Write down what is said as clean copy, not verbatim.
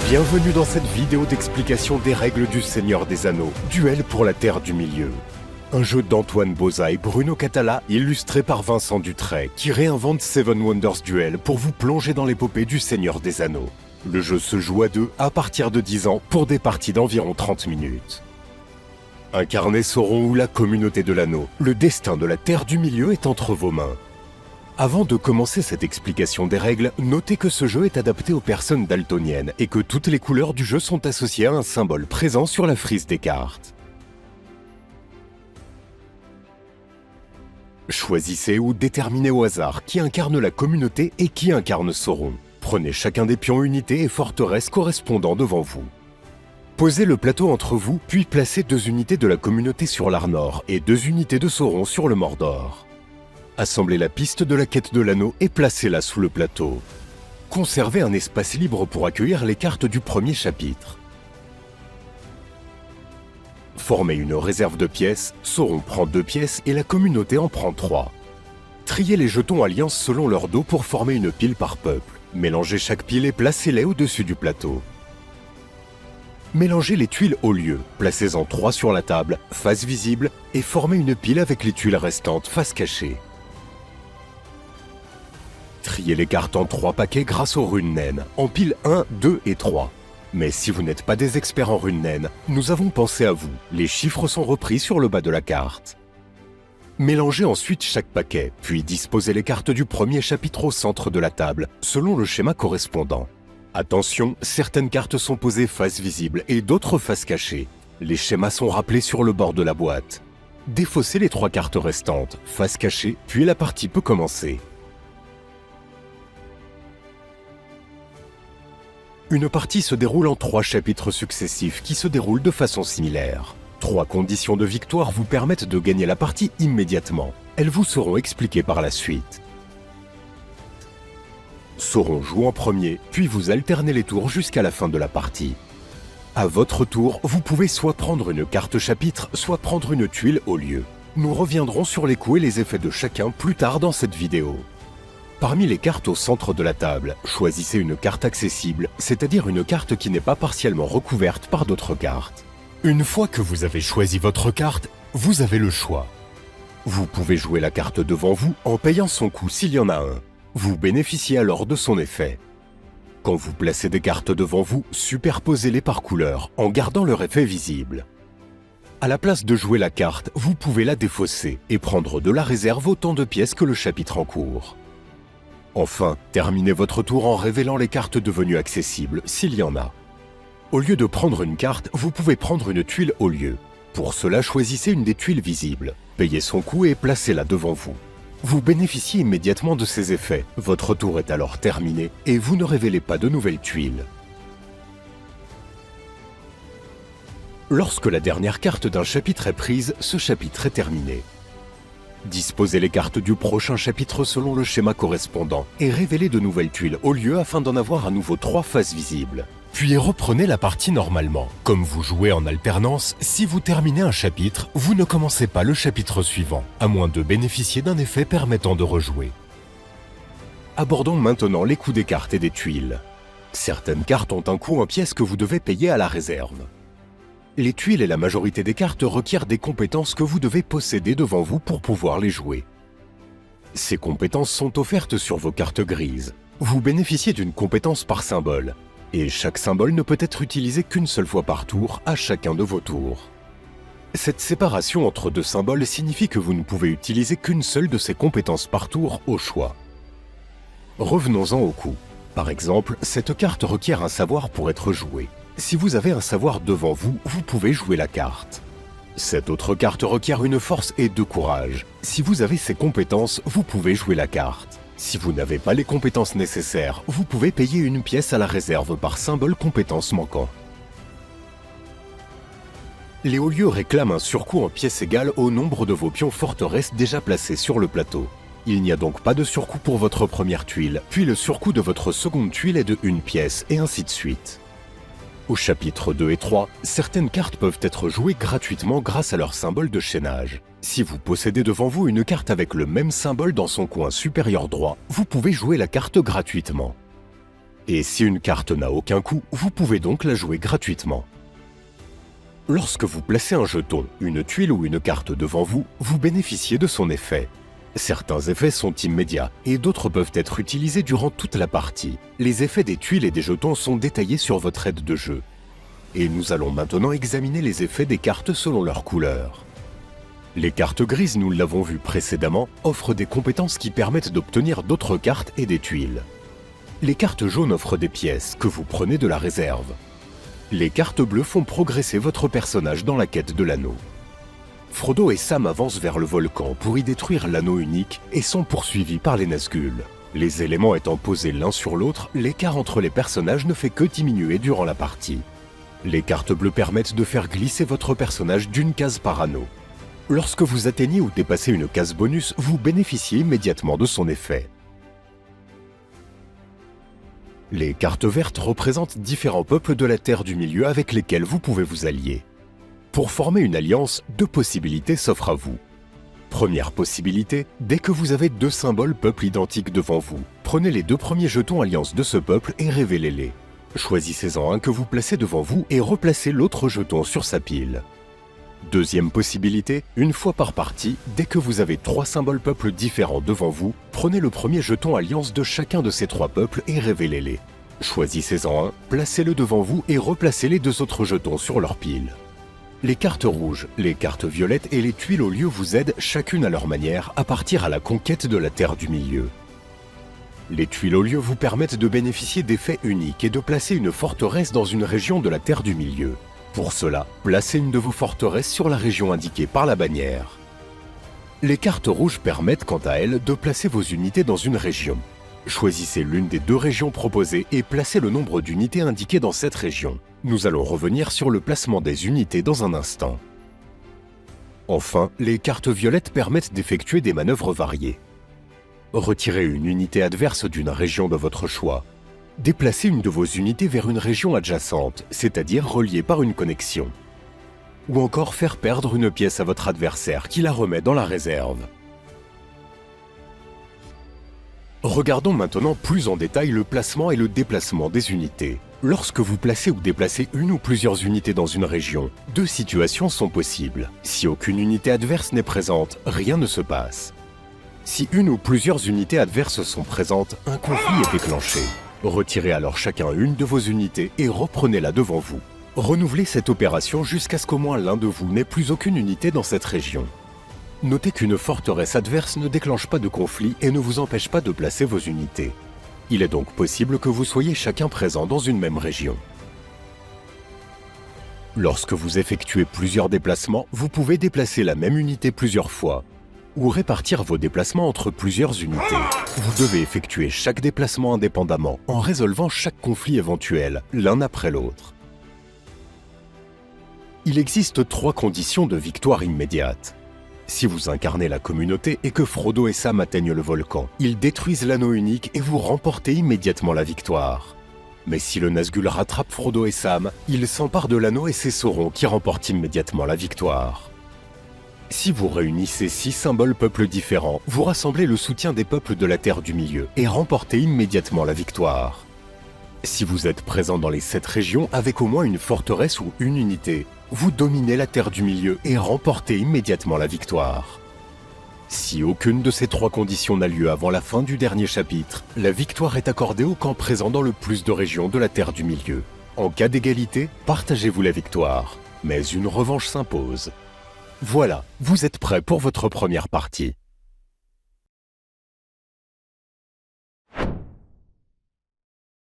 Bienvenue dans cette vidéo d'explication des règles du Seigneur des Anneaux, Duel pour la Terre du Milieu. Un jeu d'Antoine Boza et Bruno Catala, illustré par Vincent Dutray, qui réinvente Seven Wonders Duel pour vous plonger dans l'épopée du Seigneur des Anneaux. Le jeu se joue à deux à partir de 10 ans pour des parties d'environ 30 minutes. Incarnez Sauron ou la communauté de l'anneau, le destin de la Terre du Milieu est entre vos mains. Avant de commencer cette explication des règles, notez que ce jeu est adapté aux personnes daltoniennes et que toutes les couleurs du jeu sont associées à un symbole présent sur la frise des cartes. Choisissez ou déterminez au hasard qui incarne la communauté et qui incarne Sauron. Prenez chacun des pions unités et forteresses correspondant devant vous. Posez le plateau entre vous, puis placez 2 unités de la communauté sur l'Arnor et 2 unités de Sauron sur le Mordor. Assemblez la piste de la quête de l'anneau et placez-la sous le plateau. Conservez un espace libre pour accueillir les cartes du premier chapitre. Formez une réserve de pièces, Sauron prend 2 pièces et la communauté en prend 3. Triez les jetons alliance selon leur dos pour former une pile par peuple. Mélangez chaque pile et placez-les au-dessus du plateau. Mélangez les tuiles au lieu, placez-en 3 sur la table, face visible, et formez une pile avec les tuiles restantes, face cachée. Triez les cartes en 3 paquets grâce aux runes naines, en piles 1, 2 et 3. Mais si vous n'êtes pas des experts en runes naines, nous avons pensé à vous. Les chiffres sont repris sur le bas de la carte. Mélangez ensuite chaque paquet, puis disposez les cartes du premier chapitre au centre de la table, selon le schéma correspondant. Attention, certaines cartes sont posées face visible et d'autres face cachée. Les schémas sont rappelés sur le bord de la boîte. Défaussez les 3 cartes restantes, face cachée, puis la partie peut commencer. Une partie se déroule en 3 chapitres successifs qui se déroulent de façon similaire. 3 conditions de victoire vous permettent de gagner la partie immédiatement. Elles vous seront expliquées par la suite. Sauron joue en premier, puis vous alternez les tours jusqu'à la fin de la partie. À votre tour, vous pouvez soit prendre une carte chapitre, soit prendre une tuile au lieu. Nous reviendrons sur les coups et les effets de chacun plus tard dans cette vidéo. Parmi les cartes au centre de la table, choisissez une carte accessible, c'est-à-dire une carte qui n'est pas partiellement recouverte par d'autres cartes. Une fois que vous avez choisi votre carte, vous avez le choix. Vous pouvez jouer la carte devant vous en payant son coût s'il y en a un. Vous bénéficiez alors de son effet. Quand vous placez des cartes devant vous, superposez-les par couleur en gardant leur effet visible. À la place de jouer la carte, vous pouvez la défausser et prendre de la réserve autant de pièces que le chapitre en cours. Enfin, terminez votre tour en révélant les cartes devenues accessibles, s'il y en a. Au lieu de prendre une carte, vous pouvez prendre une tuile au lieu. Pour cela, choisissez une des tuiles visibles, payez son coût et placez-la devant vous. Vous bénéficiez immédiatement de ces effets, votre tour est alors terminé et vous ne révélez pas de nouvelles tuiles. Lorsque la dernière carte d'un chapitre est prise, ce chapitre est terminé. Disposez les cartes du prochain chapitre selon le schéma correspondant et révélez de nouvelles tuiles au lieu afin d'en avoir à nouveau 3 faces visibles. Puis reprenez la partie normalement. Comme vous jouez en alternance, si vous terminez un chapitre, vous ne commencez pas le chapitre suivant, à moins de bénéficier d'un effet permettant de rejouer. Abordons maintenant les coûts des cartes et des tuiles. Certaines cartes ont un coût en pièces que vous devez payer à la réserve. Les tuiles et la majorité des cartes requièrent des compétences que vous devez posséder devant vous pour pouvoir les jouer. Ces compétences sont offertes sur vos cartes grises. Vous bénéficiez d'une compétence par symbole, et chaque symbole ne peut être utilisé qu'une seule fois par tour à chacun de vos tours. Cette séparation entre 2 symboles signifie que vous ne pouvez utiliser qu'une seule de ces compétences par tour au choix. Revenons-en au coût. Par exemple, cette carte requiert un savoir pour être jouée. Si vous avez un savoir devant vous, vous pouvez jouer la carte. Cette autre carte requiert une force et 2 courage. Si vous avez ces compétences, vous pouvez jouer la carte. Si vous n'avez pas les compétences nécessaires, vous pouvez payer une pièce à la réserve par symbole compétence manquant. Les hauts lieux réclament un surcoût en pièces égales au nombre de vos pions forteresses déjà placés sur le plateau. Il n'y a donc pas de surcoût pour votre première tuile, puis le surcoût de votre seconde tuile est de 1 pièce, et ainsi de suite. Au chapitre 2 et 3, certaines cartes peuvent être jouées gratuitement grâce à leur symbole de chaînage. Si vous possédez devant vous une carte avec le même symbole dans son coin supérieur droit, vous pouvez jouer la carte gratuitement. Et si une carte n'a aucun coût, vous pouvez donc la jouer gratuitement. Lorsque vous placez un jeton, une tuile ou une carte devant vous, vous bénéficiez de son effet. Certains effets sont immédiats et d'autres peuvent être utilisés durant toute la partie. Les effets des tuiles et des jetons sont détaillés sur votre aide de jeu. Et nous allons maintenant examiner les effets des cartes selon leur couleur. Les cartes grises, nous l'avons vu précédemment, offrent des compétences qui permettent d'obtenir d'autres cartes et des tuiles. Les cartes jaunes offrent des pièces que vous prenez de la réserve. Les cartes bleues font progresser votre personnage dans la quête de l'anneau. Frodo et Sam avancent vers le volcan pour y détruire l'anneau unique et sont poursuivis par les Nazgûl. Les éléments étant posés l'un sur l'autre, l'écart entre les personnages ne fait que diminuer durant la partie. Les cartes bleues permettent de faire glisser votre personnage d'une case par anneau. Lorsque vous atteignez ou dépassez une case bonus, vous bénéficiez immédiatement de son effet. Les cartes vertes représentent différents peuples de la Terre du Milieu avec lesquels vous pouvez vous allier. Pour former une alliance, deux possibilités s'offrent à vous. Première possibilité, dès que vous avez deux symboles peuples identiques devant vous, prenez les deux premiers jetons alliance de ce peuple et révélez-les. Choisissez-en un que vous placez devant vous et replacez l'autre jeton sur sa pile. Deuxième possibilité, une fois par partie, dès que vous avez trois symboles peuples différents devant vous, prenez le premier jeton alliance de chacun de ces trois peuples et révélez-les. Choisissez-en un, placez-le devant vous et replacez les deux autres jetons sur leur pile. Les cartes rouges, les cartes violettes et les tuiles au lieu vous aident, chacune à leur manière, à partir à la conquête de la Terre du Milieu. Les tuiles au lieu vous permettent de bénéficier d'effets uniques et de placer une forteresse dans une région de la Terre du Milieu. Pour cela, placez une de vos forteresses sur la région indiquée par la bannière. Les cartes rouges permettent quant à elles de placer vos unités dans une région. Choisissez l'une des deux régions proposées et placez le nombre d'unités indiquées dans cette région. Nous allons revenir sur le placement des unités dans un instant. Enfin, les cartes violettes permettent d'effectuer des manœuvres variées. Retirez une unité adverse d'une région de votre choix. Déplacez une de vos unités vers une région adjacente, c'est-à-dire reliée par une connexion. Ou encore faire perdre une pièce à votre adversaire qui la remet dans la réserve. Regardons maintenant plus en détail le placement et le déplacement des unités. Lorsque vous placez ou déplacez une ou plusieurs unités dans une région, deux situations sont possibles. Si aucune unité adverse n'est présente, rien ne se passe. Si une ou plusieurs unités adverses sont présentes, un conflit est déclenché. Retirez alors chacun une de vos unités et reprenez-la devant vous. Renouvelez cette opération jusqu'à ce qu'au moins l'un de vous n'ait plus aucune unité dans cette région. Notez qu'une forteresse adverse ne déclenche pas de conflit et ne vous empêche pas de placer vos unités. Il est donc possible que vous soyez chacun présent dans une même région. Lorsque vous effectuez plusieurs déplacements, vous pouvez déplacer la même unité plusieurs fois, ou répartir vos déplacements entre plusieurs unités. Vous devez effectuer chaque déplacement indépendamment, en résolvant chaque conflit éventuel, l'un après l'autre. Il existe 3 conditions de victoire immédiate. Si vous incarnez la communauté et que Frodo et Sam atteignent le volcan, ils détruisent l'anneau unique et vous remportez immédiatement la victoire. Mais si le Nazgûl rattrape Frodo et Sam, ils s'emparent de l'anneau et c'est Sauron qui remporte immédiatement la victoire. Si vous réunissez 6 symboles peuples différents, vous rassemblez le soutien des peuples de la Terre du Milieu et remportez immédiatement la victoire. Si vous êtes présent dans les 7 régions avec au moins une forteresse ou une unité, vous dominez la Terre du Milieu et remportez immédiatement la victoire. Si aucune de ces 3 conditions n'a lieu avant la fin du dernier chapitre, la victoire est accordée au camp présent dans le plus de régions de la Terre du Milieu. En cas d'égalité, partagez-vous la victoire, mais une revanche s'impose. Voilà, vous êtes prêts pour votre première partie.